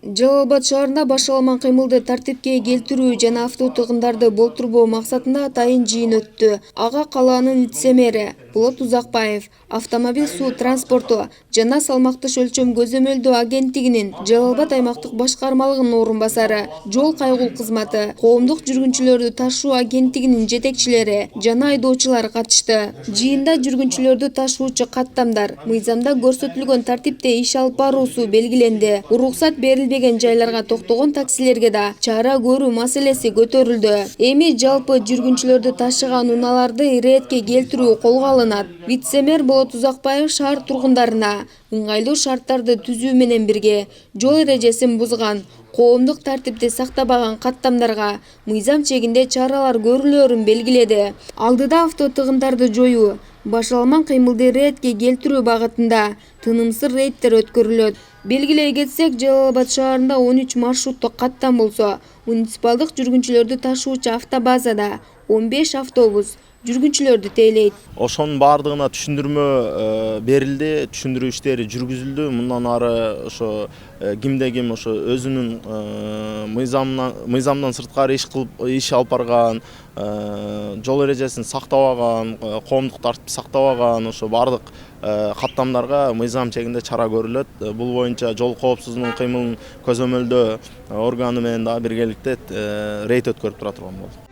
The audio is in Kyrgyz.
Жалал Абад шаарында башталган кыймылды тартипке келтирүү жана автотыгындарды болтурбоо максатында атайын жыйын өттү. Ага калаанын вице-мэри Болот Узакбаев, автомобиль суу транспорту жана салмактыш өлчөм көзөмөлдөө агенттигинин Жалал Абад аймактык башкармалыгынын орун басары, жол кайгул кызматы, коомдук жүргүнчүлөрдү ташуу агенттигинин жетекчилери жана айдоочулар катышты. Жыйында жүргүнчүлөрдү ташуучу каттамдар мыйзамда көрсөтүлгөн тартипте иш алып баруусу белгиленди. Уруксат берилбеген жайларга токтогон таксилерге да чара көрүү маселеси көтөрүлдү. Эми жалпы жүргүнчүлөрдү ташыган унааларды иретке келтирүү колго алынат. Вице-мэр Болот Узакбаев шаар тургундарына ыңгайлуу шарттарды түзүү менен бирге жол эрежесин бузган, коомдук тартипти сактабаган каттамдарга мыйзам чегинде чаралар көрүлөрүн белгиледи. Алдыда автотыгындарды жоюу, башталган кыймылды иретке келтирүү багытында тынымсыз рейдтер өткөрүлөт. Белгилей кетсек, Жалал Абад шаарында 13 маршруттук каттам болсо, муниципалдык жүргүнчүлөрдү ташуучу автобазада 15 автобус жүргүнчүлөрдү тейлейт. Ошонун баардыгына түшүндүрмө берилди, түшүндүрүү иштери жүргүзүлдү. Мындан ары ошо кимде ким ошо өзүнүн мыйзамдан сырткары иш алып барган, жол эрежесин сактабаган, коомдук тартипти сактабаган ошо баардык каттамдарга мыйзам чегинде чара көрүлөт. Бул боюнча жол коопсуздугунун кыймылын көзөмөлдөө органы менен дагы биргеликте рейд өткөрүп тура турган болду.